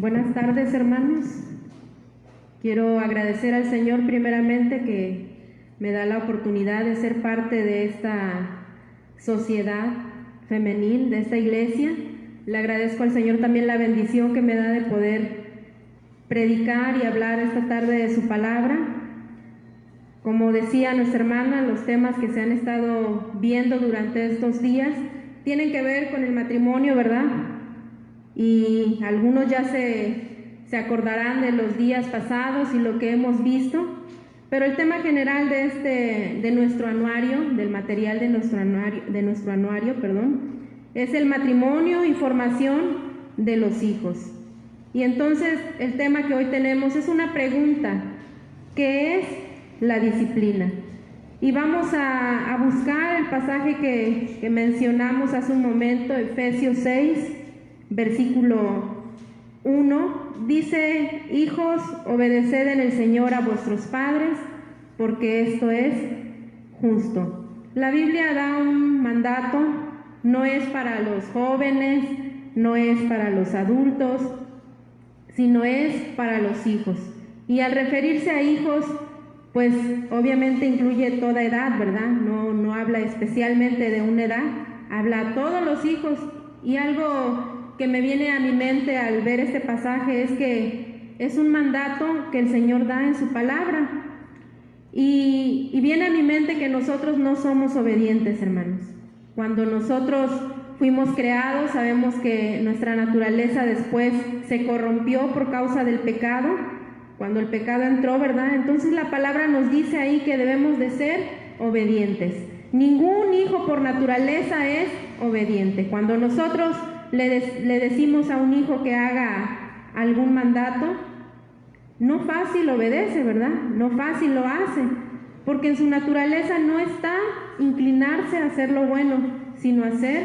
Buenas tardes, hermanos. Quiero agradecer al Señor primeramente que me da la oportunidad de ser parte de esta sociedad femenil, de esta iglesia. Le agradezco al Señor también la bendición que me da de poder predicar y hablar esta tarde de su palabra. Como decía nuestra hermana, los temas que se han estado viendo durante estos días tienen que ver con el matrimonio, ¿verdad? Y algunos ya se acordarán de los días pasados y lo que hemos visto, pero el tema general de nuestro anuario, del material de nuestro anuario, es el matrimonio y formación de los hijos. Y entonces el tema que hoy tenemos es una pregunta: ¿qué es la disciplina? Y vamos a buscar el pasaje que mencionamos hace un momento, Efesios 6, versículo 1, dice: hijos, obedeced en el Señor a vuestros padres, porque esto es justo. La Biblia da un mandato, no es para los jóvenes, no es para los adultos, sino es para los hijos. Y al referirse a hijos, pues obviamente incluye toda edad, ¿verdad? No habla especialmente de una edad, habla a todos los hijos. Y algo que me viene a mi mente al ver este pasaje es que es un mandato que el Señor da en su palabra. Y viene a mi mente que nosotros no somos obedientes, hermanos. Cuando nosotros fuimos creados, sabemos que nuestra naturaleza después se corrompió por causa del pecado. Cuando el pecado entró, ¿verdad? Entonces la palabra nos dice ahí que debemos de ser obedientes. Ningún hijo por naturaleza es obediente. Cuando nosotros le decimos a un hijo que haga algún mandato, no fácil obedece, ¿verdad? No fácil lo hace, porque en su naturaleza no está inclinarse a hacer lo bueno, sino a hacer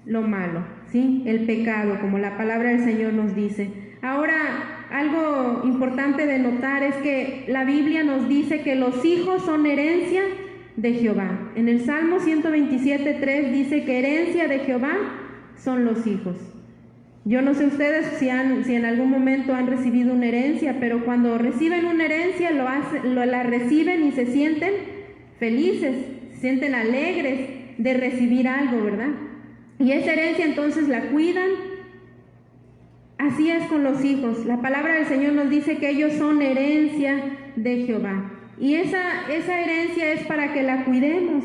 lo malo, ¿sí? El pecado, como la palabra del Señor nos dice. Ahora, algo importante de notar es que la Biblia nos dice que los hijos son herencia de Jehová. En el Salmo 127:3 dice que herencia de Jehová son los hijos. Yo no sé ustedes si en algún momento han recibido una herencia, pero cuando reciben una herencia la reciben y se sienten felices, se sienten alegres de recibir algo, ¿verdad? Y esa herencia entonces la cuidan. Así es con los hijos. La palabra del Señor nos dice que ellos son herencia de Jehová. Y esa herencia es para que la cuidemos.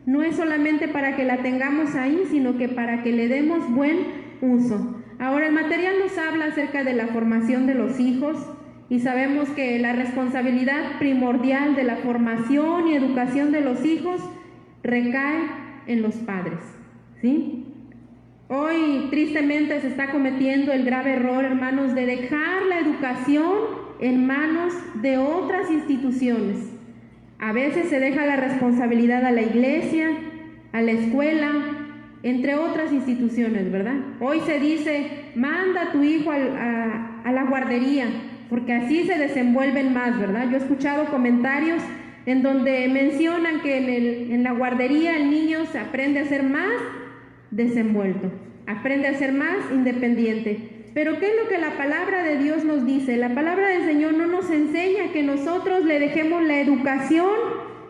No es solamente para que la tengamos ahí, sino que para que le demos buen uso. Ahora, el material nos habla acerca de la formación de los hijos y sabemos que la responsabilidad primordial de la formación y educación de los hijos recae en los padres, ¿sí? Hoy tristemente se está cometiendo el grave error, hermanos, de dejar la educación en manos de otras instituciones. A veces se deja la responsabilidad a la iglesia, a la escuela, entre otras instituciones, ¿verdad? Hoy se dice: manda a tu hijo a la guardería, porque así se desenvuelven más, ¿verdad? Yo he escuchado comentarios en donde mencionan que en la guardería el niño se aprende a ser más desenvuelto, aprende a ser más independiente. Pero ¿qué es lo que la palabra de Dios nos dice? La palabra del Señor no nos enseña que nosotros le dejemos la educación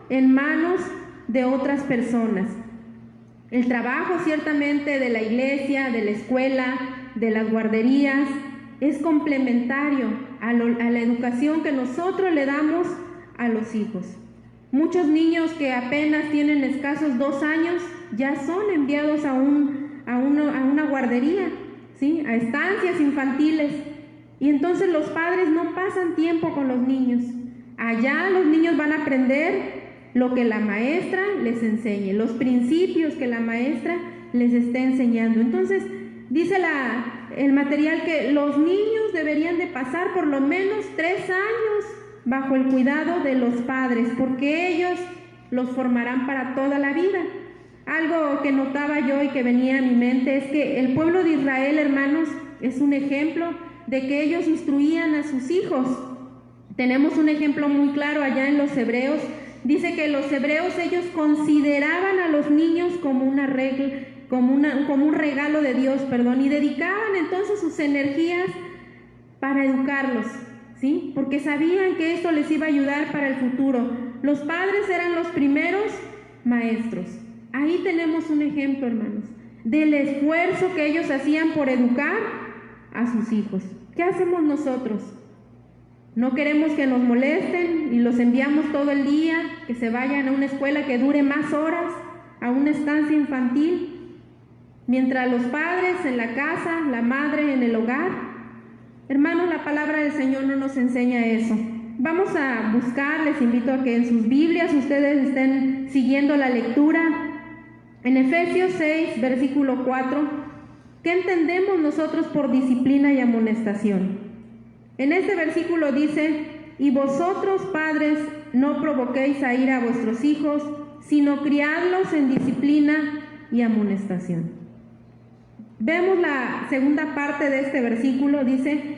en manos de otras personas. El trabajo ciertamente de la iglesia, de la escuela, de las guarderías, es complementario a la educación que nosotros le damos a los hijos. Muchos niños que apenas tienen escasos 2 años ya son enviados a una guardería, ¿sí? A estancias infantiles. Y entonces los padres no pasan tiempo con los niños. Allá los niños van a aprender lo que la maestra les enseñe, los principios que la maestra les esté enseñando. Entonces, dice el material que los niños deberían de pasar por lo menos 3 años bajo el cuidado de los padres, porque ellos los formarán para toda la vida. Algo que notaba yo y que venía a mi mente es que el pueblo de Israel, hermanos, es un ejemplo de que ellos instruían a sus hijos. Tenemos un ejemplo muy claro allá en los Hebreos. Dice que los hebreos, ellos consideraban a los niños como una regla, como un regalo de Dios, y dedicaban entonces sus energías para educarlos, ¿sí? Porque sabían que esto les iba a ayudar para el futuro. Los padres eran los primeros maestros. Ahí tenemos un ejemplo, hermanos, del esfuerzo que ellos hacían por educar a sus hijos. ¿Qué hacemos nosotros? No queremos que nos molesten y los enviamos todo el día, que se vayan a una escuela que dure más horas, a una estancia infantil, mientras los padres en la casa, la madre en el hogar. Hermanos, la palabra del Señor no nos enseña eso. Vamos a buscar, les invito a que en sus Biblias ustedes estén siguiendo la lectura. En Efesios 6, versículo 4, ¿qué entendemos nosotros por disciplina y amonestación? En este versículo dice: y vosotros, padres, no provoquéis a ira a vuestros hijos, sino criadlos en disciplina y amonestación. Vemos la segunda parte de este versículo, dice: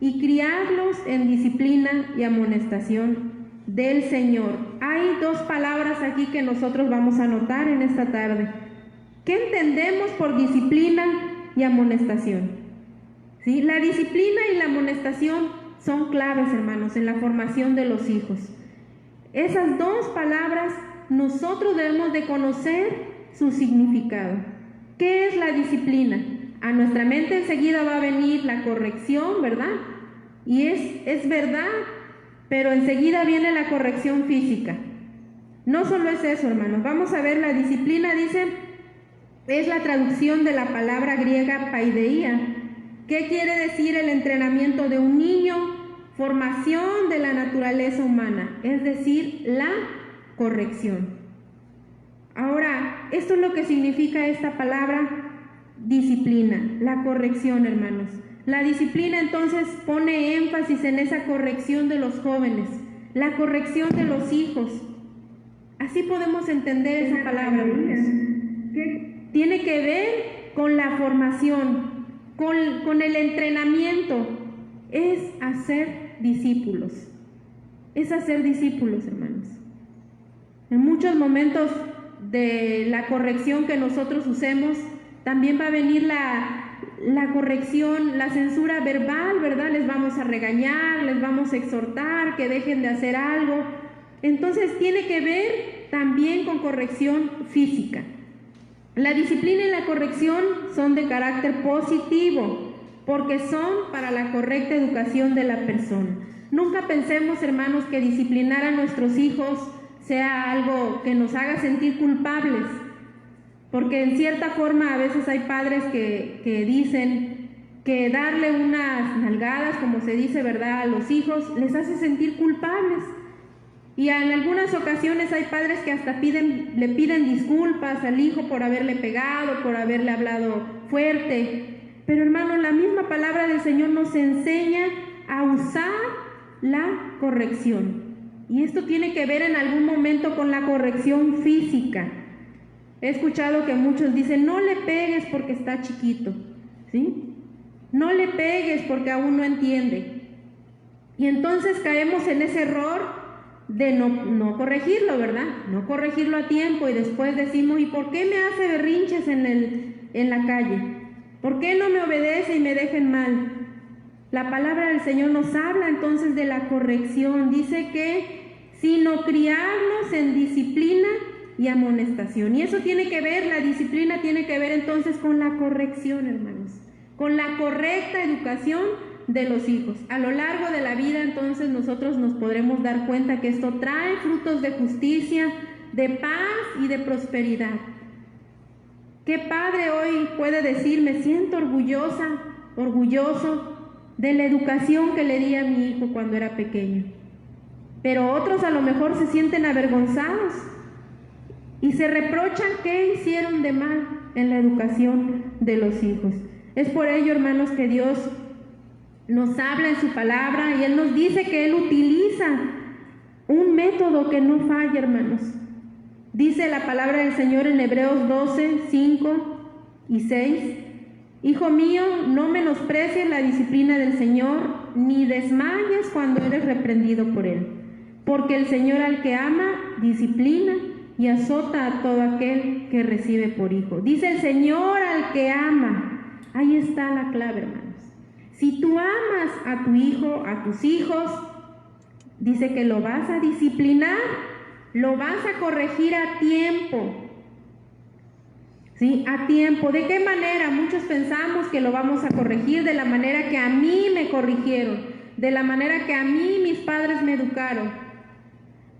y criadlos en disciplina y amonestación del Señor. Hay dos palabras aquí que nosotros vamos a notar en esta tarde. ¿Qué entendemos por disciplina y amonestación? ¿Sí? La disciplina y la amonestación son claves, hermanos, en la formación de los hijos. Esas dos palabras nosotros debemos de conocer su significado. ¿Qué es la disciplina? A nuestra mente enseguida va a venir la corrección, ¿verdad? Y es verdad, pero enseguida viene la corrección física. No solo es eso, hermanos. Vamos a ver, la disciplina, dice, es la traducción de la palabra griega paideia. ¿Qué quiere decir el entrenamiento de un niño? Formación de la naturaleza humana, es decir, la corrección. Ahora, esto es lo que significa esta palabra disciplina, la corrección, hermanos. La disciplina entonces pone énfasis en esa corrección de los jóvenes, la corrección de los hijos. Así podemos entender esa palabra, hermanos. Tiene que ver con la formación, con el entrenamiento. Es hacer discípulos. Es hacer discípulos, hermanos. En muchos momentos de la corrección que nosotros usemos, también va a venir la corrección, la censura verbal, ¿verdad? Les vamos a regañar, les vamos a exhortar que dejen de hacer algo. Entonces tiene que ver también con corrección física. La disciplina y la corrección son de carácter positivo, porque son para la correcta educación de la persona. Nunca pensemos, hermanos, que disciplinar a nuestros hijos sea algo que nos haga sentir culpables, porque en cierta forma a veces hay padres que dicen que darle unas nalgadas, como se dice, ¿verdad?, a los hijos les hace sentir culpables. Y en algunas ocasiones hay padres que hasta le piden disculpas al hijo por haberle pegado, por haberle hablado fuerte. Pero, hermano, la misma palabra del Señor nos enseña a usar la corrección. Y esto tiene que ver en algún momento con la corrección física. He escuchado que muchos dicen: no le pegues porque está chiquito, ¿sí? No le pegues porque aún no entiende. Y entonces caemos en ese error de no corregirlo, ¿verdad? No corregirlo a tiempo, y después decimos: ¿y por qué me hace berrinches en la calle? ¿Por qué no me obedece y me deja en mal? La palabra del Señor nos habla entonces de la corrección. Dice que sino criarnos en disciplina y amonestación. Y eso tiene que ver, la disciplina tiene que ver entonces con la corrección, hermanos, con la correcta educación de los hijos. A lo largo de la vida entonces nosotros nos podremos dar cuenta que esto trae frutos de justicia, de paz y de prosperidad. ¿Qué padre hoy puede decir: me siento orgulloso de la educación que le di a mi hijo cuando era pequeño? Pero otros a lo mejor se sienten avergonzados y se reprochan qué hicieron de mal en la educación de los hijos. Es por ello, hermanos, que Dios nos habla en su palabra y Él nos dice que Él utiliza un método que no falla, hermanos. Dice la palabra del Señor en Hebreos 12, 5 y 6: Hijo mío, no menosprecies la disciplina del Señor, ni desmayes cuando eres reprendido por Él, porque el Señor al que ama disciplina y azota a todo aquel que recibe por hijo. Dice el Señor al que ama. Ahí está la clave, hermanos. Si tú amas a tu hijo, a tus hijos, dice que lo vas a disciplinar, lo vas a corregir a tiempo. ¿Sí? A tiempo. ¿De qué manera? Muchos pensamos que lo vamos a corregir de la manera que a mí me corrigieron, de la manera que a mí mis padres me educaron.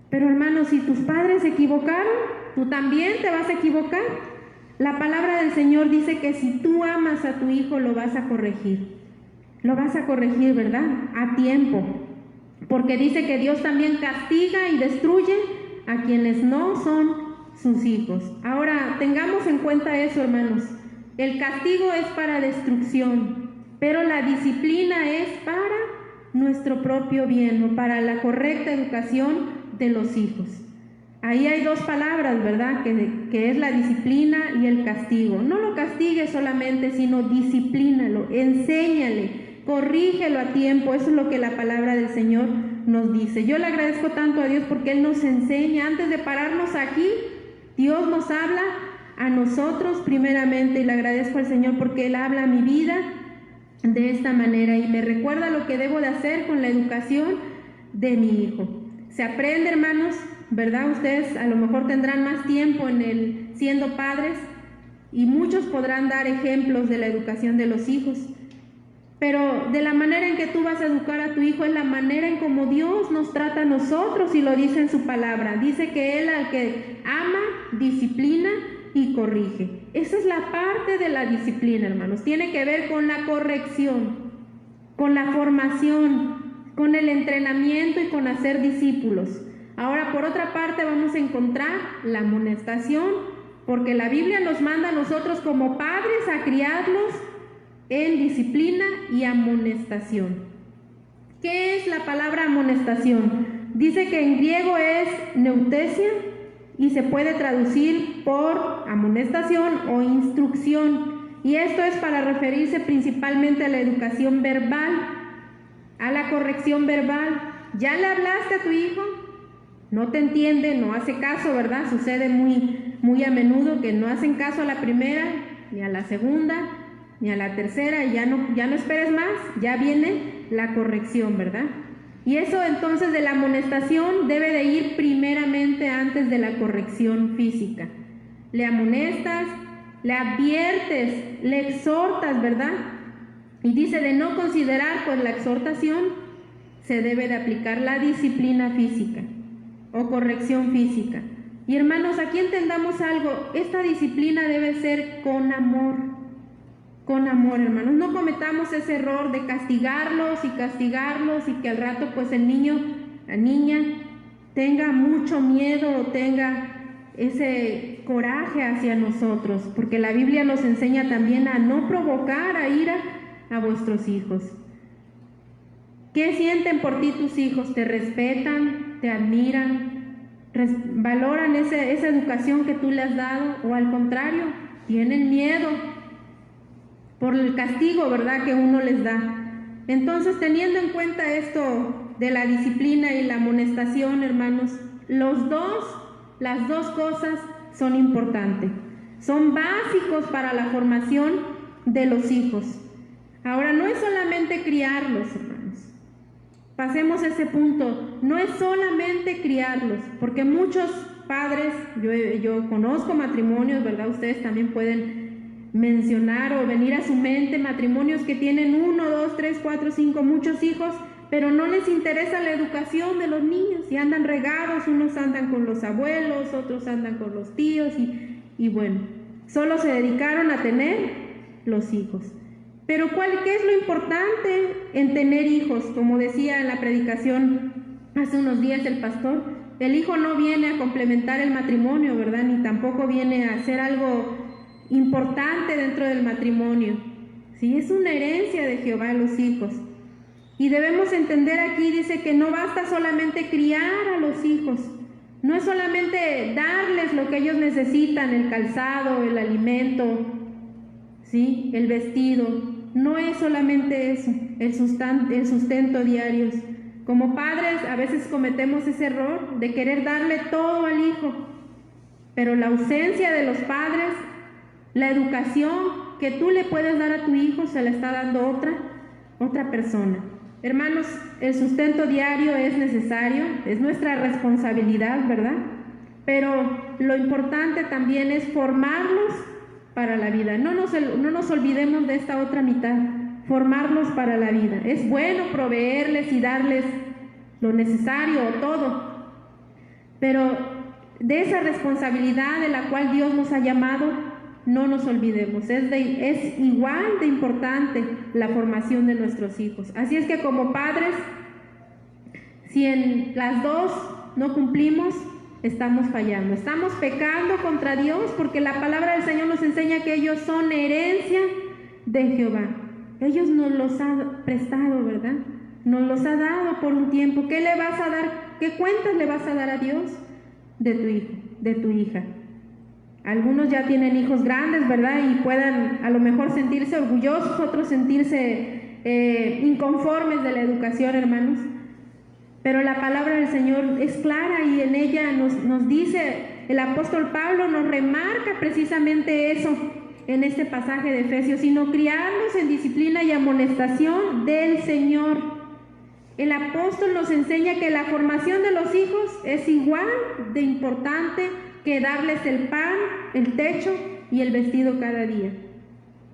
Pero hermanos, si tus padres se equivocaron, tú también te vas a equivocar. La palabra del Señor dice que si tú amas a tu hijo, lo vas a corregir. Lo vas a corregir, ¿verdad? A tiempo. Porque dice que Dios también castiga y destruye a quienes no son sus hijos. Ahora, tengamos en cuenta eso, hermanos. El castigo es para destrucción, pero la disciplina es para nuestro propio bien o para la correcta educación de los hijos. Ahí hay dos palabras, ¿verdad? Que es la disciplina y el castigo. No lo castigues solamente, sino disciplínalo, enséñale, corrígelo a tiempo. Eso es lo que la palabra del Señor nos dice. Yo le agradezco tanto a Dios porque Él nos enseña. Antes de pararnos aquí, Dios nos habla a nosotros primeramente, y le agradezco al Señor porque Él habla a mi vida de esta manera y me recuerda lo que debo de hacer con la educación de mi hijo. Se aprende, hermanos, ¿verdad? Ustedes a lo mejor tendrán más tiempo siendo padres y muchos podrán dar ejemplos de la educación de los hijos. Pero de la manera en que tú vas a educar a tu hijo es la manera en como Dios nos trata a nosotros, y lo dice en su palabra. Dice que Él al que ama, disciplina y corrige. Esa es la parte de la disciplina, hermanos. Tiene que ver con la corrección, con la formación, con el entrenamiento y con hacer discípulos. Ahora, por otra parte, vamos a encontrar la amonestación, porque la Biblia nos manda a nosotros como padres a criarlos en disciplina y amonestación. ¿Qué es la palabra amonestación? Dice que en griego es neutesia y se puede traducir por amonestación o instrucción. Y esto es para referirse principalmente a la educación verbal, a la corrección verbal. ¿Ya le hablaste a tu hijo? No te entiende, no hace caso, ¿verdad? Sucede muy a menudo que no hacen caso a la primera, ni a la segunda, ni a la tercera, y ya no esperes más, ya viene la corrección, ¿verdad? Y eso entonces de la amonestación debe de ir primeramente antes de la corrección física. Le amonestas, le adviertes, le exhortas, ¿verdad? Y dice de no considerar pues la exhortación, se debe de aplicar la disciplina física o corrección física. Y hermanos, aquí entendamos algo, esta disciplina debe ser con amor. Con amor, hermanos. No cometamos ese error de castigarlos y que al rato pues el niño, la niña tenga mucho miedo o tenga ese coraje hacia nosotros, porque la Biblia nos enseña también a no provocar a ira a vuestros hijos. ¿Qué sienten por ti tus hijos? ¿Te respetan? ¿Te admiran? ¿Valoran esa educación que tú le has dado? ¿O al contrario, tienen miedo por el castigo, ¿verdad?, que uno les da? Entonces, teniendo en cuenta esto de la disciplina y la amonestación, hermanos, las dos cosas son importantes, son básicos para la formación de los hijos. Ahora, no es solamente criarlos, hermanos, pasemos ese punto, no es solamente criarlos, porque muchos padres, yo conozco matrimonios, ¿verdad?, ustedes también pueden mencionar o venir a su mente matrimonios que tienen 1, 2, 3, 4, 5, muchos hijos, pero no les interesa la educación de los niños y andan regados, unos andan con los abuelos, otros andan con los tíos y bueno, solo se dedicaron a tener los hijos. Pero ¿qué es lo importante en tener hijos? Como decía en la predicación hace unos días el pastor, el hijo no viene a complementar el matrimonio, ¿verdad? Ni tampoco viene a hacer algo importante dentro del matrimonio. Sí, es una herencia de Jehová los hijos. Y debemos entender aquí, dice que no basta solamente criar a los hijos, no es solamente darles lo que ellos necesitan, el calzado, el alimento, ¿sí?, el vestido, no es solamente eso, el sustento diario. Como padres a veces cometemos ese error de querer darle todo al hijo, pero la ausencia de los padres, la educación que tú le puedes dar a tu hijo se la está dando otra otra persona. Hermanos, el sustento diario es necesario, es nuestra responsabilidad, ¿verdad? Pero lo importante también es formarlos para la vida. No nos olvidemos de esta otra mitad, formarlos para la vida. Es bueno proveerles y darles lo necesario o todo, pero de esa responsabilidad de la cual Dios nos ha llamado, no nos olvidemos. Es igual de importante la formación de nuestros hijos. Así es que como padres, si en las dos no cumplimos, estamos fallando, estamos pecando contra Dios, porque la palabra del Señor nos enseña que ellos son herencia de Jehová. Ellos nos los ha prestado, ¿verdad? Nos los ha dado por un tiempo. ¿Qué le vas a dar? ¿Qué cuentas le vas a dar a Dios de tu hijo, de tu hija? Algunos ya tienen hijos grandes, ¿verdad? Y puedan a lo mejor sentirse orgullosos, otros sentirse inconformes de la educación, hermanos. Pero la palabra del Señor es clara y en ella nos dice, el apóstol Pablo nos remarca precisamente eso en este pasaje de Efesios, sino criarnos en disciplina y amonestación del Señor. El apóstol nos enseña que la formación de los hijos es igual de importante que darles el pan, el techo y el vestido cada día.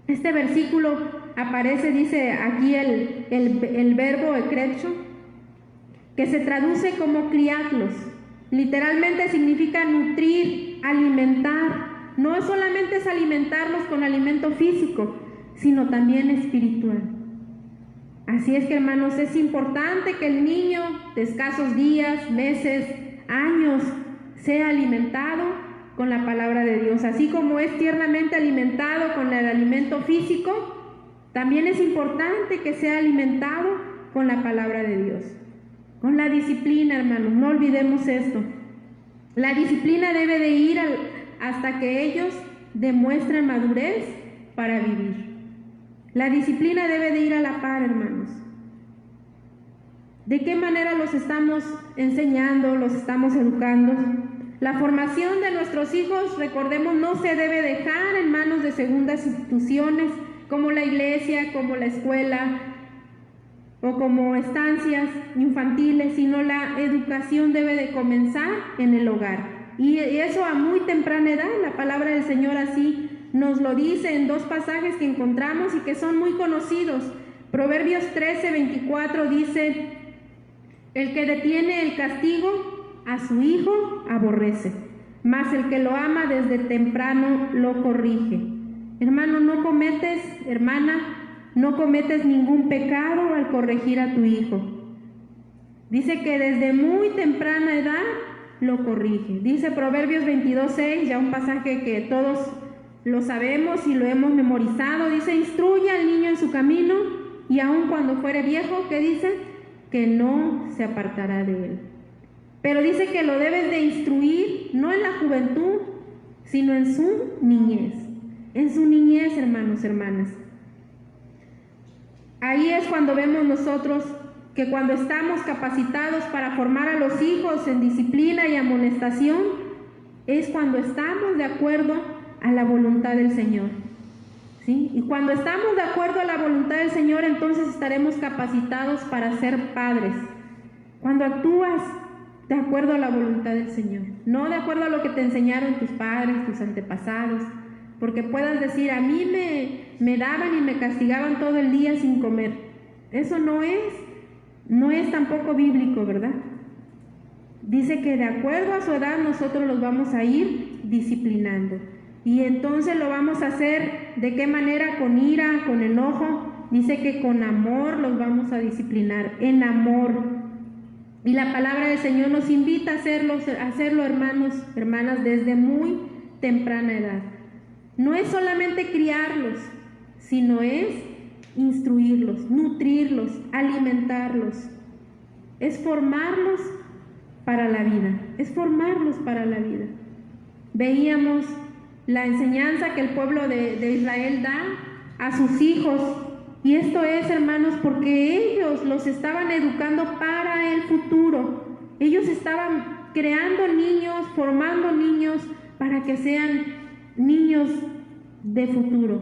Este versículo aparece, dice aquí el verbo ekrecho, que se traduce como criarlos. Literalmente significa nutrir, alimentar. No solamente es alimentarlos con alimento físico, sino también espiritual. Así es que, hermanos, es importante que el niño de escasos días, meses, años, sea alimentado con la palabra de Dios. Así como es tiernamente alimentado con el alimento físico, también es importante que sea alimentado con la palabra de Dios. Con la disciplina, hermanos, no olvidemos esto. La disciplina debe de ir hasta que ellos demuestren madurez para vivir. La disciplina debe de ir a la par, hermanos. ¿De qué manera los estamos enseñando, los estamos educando? La formación de nuestros hijos, recordemos, no se debe dejar en manos de segundas instituciones como la iglesia, como la escuela o como estancias infantiles, sino la educación debe de comenzar en el hogar. Y eso a muy temprana edad. La palabra del Señor así nos lo dice en dos pasajes que encontramos y que son muy conocidos. Proverbios 13:24 dice: el que detiene el castigo a su hijo aborrece, mas el que lo ama desde temprano lo corrige. Hermano, no cometes ningún pecado al corregir a tu hijo. Dice que desde muy temprana edad lo corrige. Dice Proverbios 22:6, ya un pasaje que todos lo sabemos y lo hemos memorizado. Dice: instruye al niño en su camino, y aun cuando fuere viejo, ¿qué dice? Que no se apartará de él. Pero dice que lo debes de instruir, no en la juventud, sino en su niñez. En su niñez, hermanos, hermanas. Ahí es cuando vemos nosotros que cuando estamos capacitados para formar a los hijos en disciplina y amonestación, es cuando estamos de acuerdo a la voluntad del Señor. ¿Sí? Y cuando estamos de acuerdo a la voluntad del Señor, entonces estaremos capacitados para ser padres. Cuando actúas de acuerdo a la voluntad del Señor, no de acuerdo a lo que te enseñaron tus padres, tus antepasados, porque puedas decir: a mí me daban y me castigaban todo el día sin comer. Eso no es tampoco bíblico, ¿verdad? Dice que de acuerdo a su edad nosotros los vamos a ir disciplinando. Y entonces lo vamos a hacer, ¿de qué manera? Con ira, con enojo. Dice que con amor los vamos a disciplinar, en amor. Y la palabra del Señor nos invita a hacerlo, hermanos, hermanas, desde muy temprana edad. No es solamente criarlos, sino es instruirlos, nutrirlos, alimentarlos. Es formarlos para la vida, es formarlos para la vida. Veíamos la enseñanza que el pueblo de Israel da a sus hijos, y esto es, hermanos, porque ellos los estaban educando para el futuro. Ellos estaban creando niños, formando niños para que sean niños de futuro,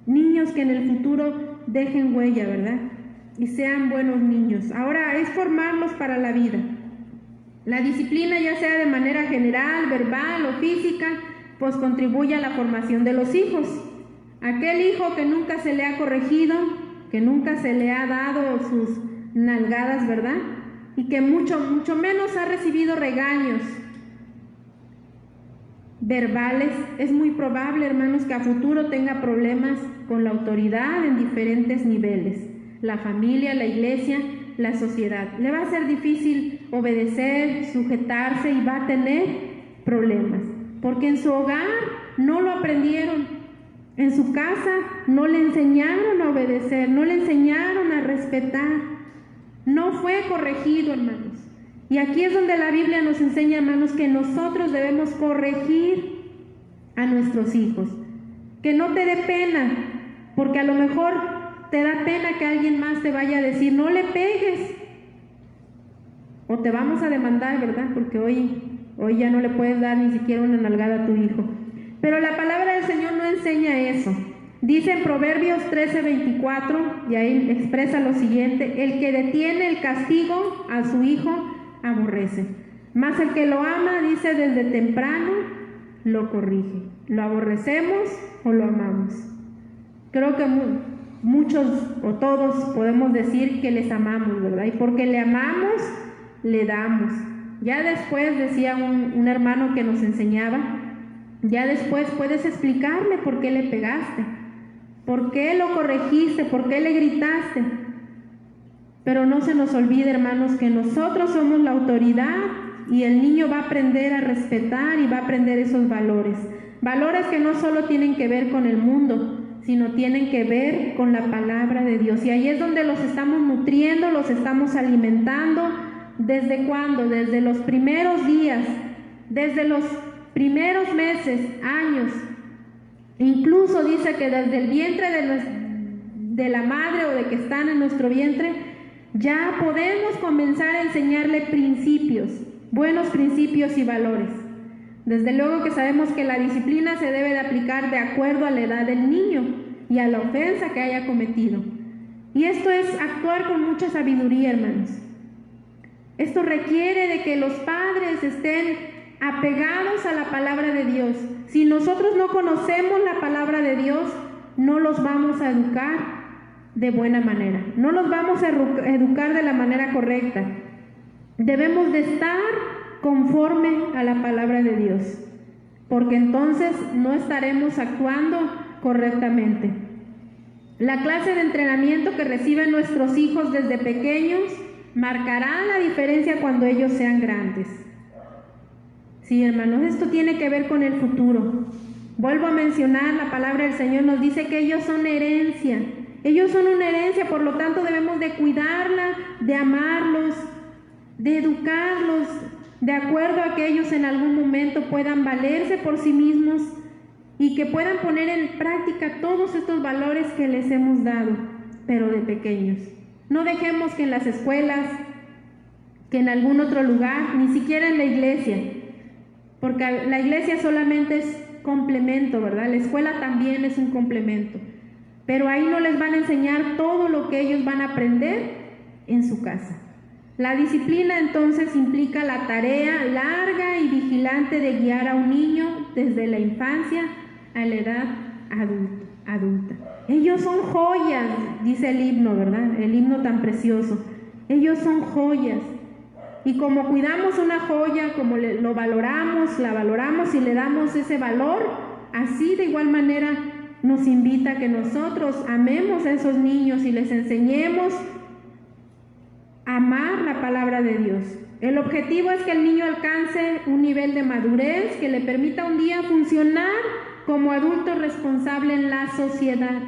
niños que en el futuro dejen huella, ¿verdad? y sean buenos niños. Ahora es formarlos para la vida. La disciplina, ya sea de manera general, verbal o física, pues contribuye a la formación de los hijos. Aquel hijo que nunca se le ha corregido, que nunca se le ha dado sus nalgadas, ¿verdad? Y que mucho menos ha recibido regaños verbales, es muy probable, hermanos, que a futuro tenga problemas con la autoridad en diferentes niveles, la familia, la iglesia, la sociedad. Le va a ser difícil obedecer, sujetarse y va a tener problemas, porque en su hogar no lo aprendieron, en su casa no le enseñaron a obedecer, no le enseñaron a respetar, no fue corregido, hermanos. Y aquí es donde la Biblia nos enseña, hermanos, que nosotros debemos corregir a nuestros hijos. Que no te dé pena, porque a lo mejor te da pena que alguien más te vaya a decir, no le pegues, o te vamos a demandar, ¿verdad? Porque hoy ya no le puedes dar ni siquiera una nalgada a tu hijo. Pero la palabra del Señor no enseña eso. Dice en Proverbios 13:24, y ahí expresa lo siguiente: el que detiene el castigo a su hijo aborrece, mas el que lo ama, dice, desde temprano lo corrige. ¿Lo aborrecemos o lo amamos? Creo que muchos o todos podemos decir que les amamos, ¿verdad? Y porque le amamos, le damos. Ya después, decía un hermano que nos enseñaba, ya después puedes explicarle por qué le pegaste, por qué lo corregiste, por qué le gritaste. Pero no se nos olvide, hermanos, que nosotros somos la autoridad y el niño va a aprender a respetar y va a aprender esos valores. Valores que no solo tienen que ver con el mundo, sino tienen que ver con la palabra de Dios. Y ahí es donde los estamos nutriendo, los estamos alimentando. ¿Desde cuándo? Desde los primeros días, desde los primeros meses, años. Incluso dice que desde el vientre de la madre o de que están en nuestro vientre, ya podemos comenzar a enseñarle principios, buenos principios y valores. Desde luego que sabemos que la disciplina se debe de aplicar de acuerdo a la edad del niño y a la ofensa que haya cometido. Y esto es actuar con mucha sabiduría, hermanos. Esto requiere de que los padres estén apegados a la palabra de Dios. Si nosotros no conocemos la palabra de Dios, no los vamos a educar de buena manera, no los vamos a educar de la manera correcta. Debemos de estar conforme a la palabra de Dios, porque entonces no estaremos actuando correctamente. La clase de entrenamiento que reciben nuestros hijos desde pequeños marcará la diferencia cuando ellos sean grandes. Sí, hermanos, esto tiene que ver con el futuro. Vuelvo a mencionar, la palabra del Señor nos dice que ellos son herencia. Ellos son una herencia, por lo tanto debemos de cuidarla, de amarlos, de educarlos, de acuerdo a que ellos en algún momento puedan valerse por sí mismos y que puedan poner en práctica todos estos valores que les hemos dado, pero de pequeños. No dejemos que en las escuelas, que en algún otro lugar, ni siquiera en la iglesia, porque la iglesia solamente es complemento, ¿verdad? La escuela también es un complemento. Pero ahí no les van a enseñar todo lo que ellos van a aprender en su casa. La disciplina entonces implica la tarea larga y vigilante de guiar a un niño desde la infancia a la edad adulta. Ellos son joyas, dice el himno, ¿verdad? El himno tan precioso. Ellos son joyas. Y como cuidamos una joya, como lo valoramos, la valoramos y le damos ese valor, así de igual manera nos invita a que nosotros amemos a esos niños y les enseñemos a amar la palabra de Dios. El objetivo es que el niño alcance un nivel de madurez que le permita un día funcionar como adulto responsable en la sociedad.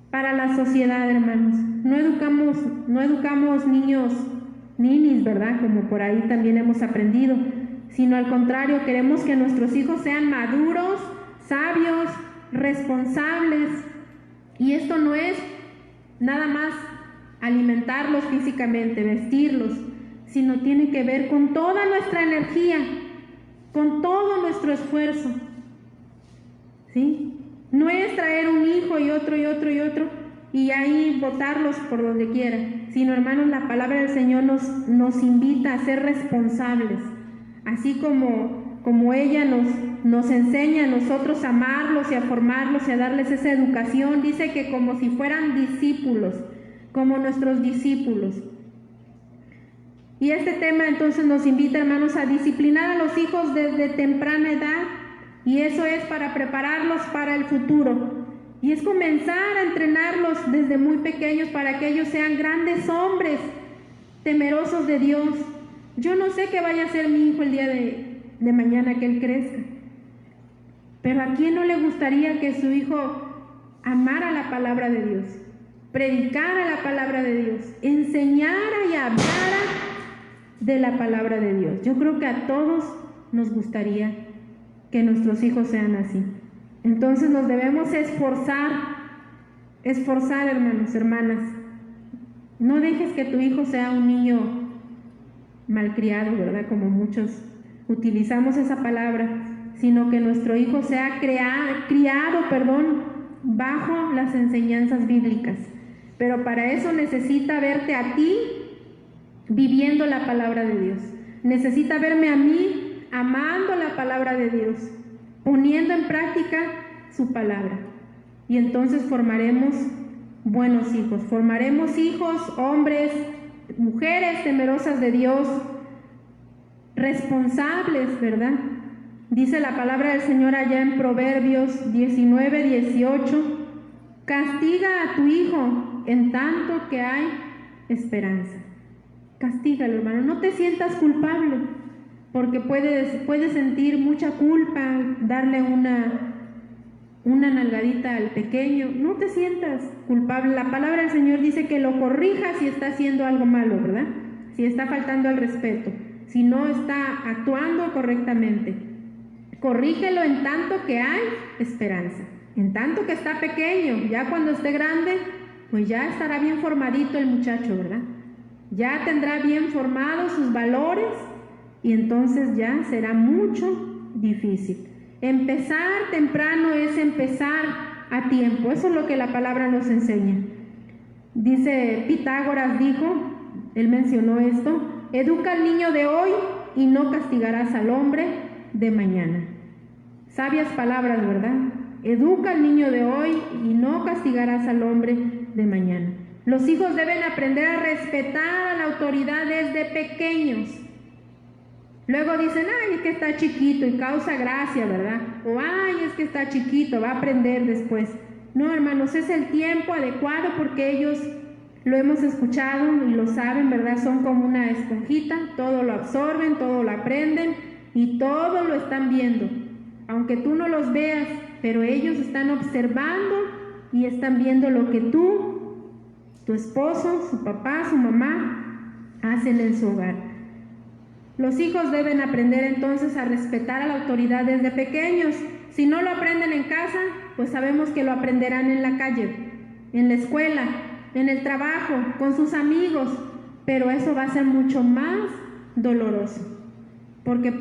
Para la sociedad, hermanos. No educamos niños ninis, ¿verdad? Como por ahí también hemos aprendido, sino al contrario, queremos que nuestros hijos sean maduros, sabios, responsables. Y esto no es nada más alimentarlos físicamente, vestirlos, sino tiene que ver con toda nuestra energía, con todo nuestro esfuerzo, ¿sí? No es traer un hijo y otro y ahí botarlos por donde quiera, sino, hermanos, la palabra del Señor nos invita a ser responsables, así como ella nos enseña a nosotros a amarlos y a formarlos y a darles esa educación. Dice que como si fueran discípulos, como nuestros discípulos. Y este tema entonces nos invita, hermanos, a disciplinar a los hijos desde temprana edad, y eso es para prepararlos para el futuro. Y es comenzar a entrenarlos desde muy pequeños para que ellos sean grandes hombres, temerosos de Dios. Yo no sé qué vaya a ser mi hijo el día de mañana que él crezca, pero ¿a quién no le gustaría que su hijo amara la palabra de Dios, predicara la palabra de Dios, enseñara y hablara de la palabra de Dios? Yo creo que a todos nos gustaría que nuestros hijos sean así. Entonces nos debemos esforzar, hermanos, hermanas. No dejes que tu hijo sea un niño malcriado, ¿verdad? Como muchos utilizamos esa palabra, sino que nuestro hijo sea criado, bajo las enseñanzas bíblicas. Pero para eso necesita verte a ti viviendo la palabra de Dios. Necesita verme a mí amando la palabra de Dios, poniendo en práctica su palabra. Y entonces formaremos buenos hijos, formaremos hijos, hombres, mujeres temerosas de Dios, responsables, ¿verdad? Dice la palabra del Señor allá en Proverbios 19:18, castiga a tu hijo en tanto que hay esperanza. Castígalo, hermano, no te sientas culpable, porque puedes sentir mucha culpa, darle una nalgadita al pequeño. No te sientas culpable. La palabra del Señor dice que lo corrija si está haciendo algo malo, ¿verdad? Si está faltando al respeto, si no está actuando correctamente. Corrígelo en tanto que hay esperanza, en tanto que está pequeño. Ya cuando esté grande, pues ya estará bien formadito el muchacho, ¿verdad? Ya tendrá bien formados sus valores, y entonces ya será mucho difícil. Empezar temprano es empezar a tiempo. Eso es lo que la palabra nos enseña. Dice Pitágoras, él mencionó esto: educa al niño de hoy y no castigarás al hombre de mañana. Sabias palabras, ¿verdad? Educa al niño de hoy y no castigarás al hombre de mañana. Los hijos deben aprender a respetar a la autoridad desde pequeños. Luego dicen, ay, es que está chiquito, y causa gracia, ¿verdad? O ay, es que está chiquito, va a aprender después. No, hermanos, es el tiempo adecuado, porque ellos lo hemos escuchado y lo saben, ¿verdad? Son como una esponjita, todo lo absorben, todo lo aprenden y todo lo están viendo. Aunque tú no los veas, pero ellos están observando y están viendo lo que tú, tu esposo, su papá, su mamá hacen en su hogar. Los hijos deben aprender entonces a respetar a la autoridad desde pequeños. Si no lo aprenden en casa, pues sabemos que lo aprenderán en la calle, en la escuela, en el trabajo, con sus amigos, pero eso va a ser mucho más doloroso, porque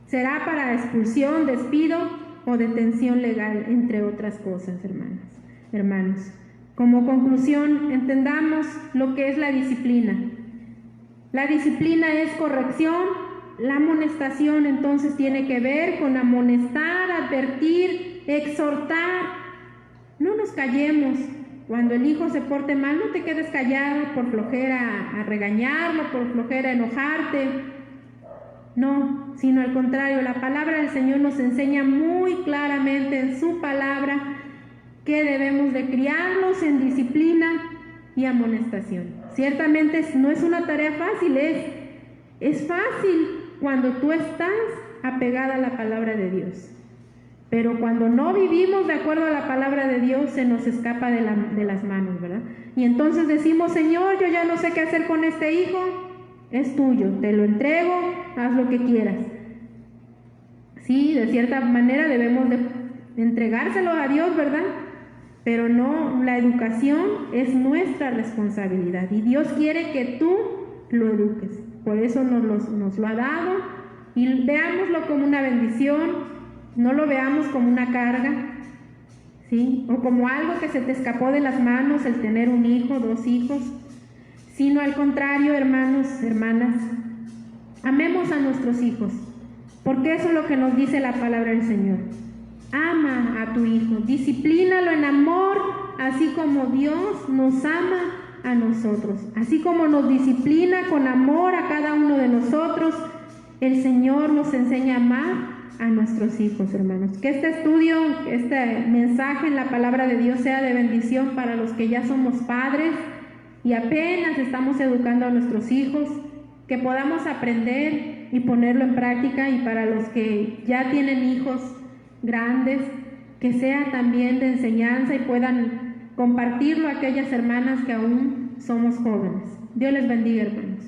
será para expulsión, despido o detención legal, entre otras cosas, hermanos. Como conclusión, entendamos lo que es la disciplina. La disciplina es corrección. La amonestación entonces tiene que ver con amonestar, advertir, exhortar. No nos callemos. Cuando el hijo se porte mal, no te quedes callado por flojera a regañarlo, por flojera a enojarte. No, sino al contrario, la palabra del Señor nos enseña muy claramente en su palabra que debemos de criarlos en disciplina y amonestación. Ciertamente no es una tarea fácil, es fácil cuando tú estás apegada a la palabra de Dios. Pero cuando no vivimos de acuerdo a la palabra de Dios, se nos escapa de las manos, ¿verdad? Y entonces decimos, Señor, yo ya no sé qué hacer con este hijo, es tuyo, te lo entrego, haz lo que quieras. Sí, de cierta manera debemos de entregárselo a Dios, ¿verdad? Pero no, la educación es nuestra responsabilidad y Dios quiere que tú lo eduques. Por eso nos lo ha dado, y veámoslo como una bendición, no lo veamos como una carga, ¿sí? O como algo que se te escapó de las manos el tener un hijo, 2 hijos, sino al contrario, hermanos, hermanas, amemos a nuestros hijos, porque eso es lo que nos dice la palabra del Señor. Ama a tu hijo, disciplínalo en amor, así como Dios nos ama a nosotros, así como nos disciplina con amor a cada uno de nosotros. El Señor nos enseña a amar a nuestros hijos, hermanos. Que este estudio, este mensaje en la palabra de Dios sea de bendición para los que ya somos padres y apenas estamos educando a nuestros hijos, que podamos aprender y ponerlo en práctica, y para los que ya tienen hijos grandes, que sea también de enseñanza y puedan compartirlo a aquellas hermanas que aún somos jóvenes. Dios les bendiga, hermanos.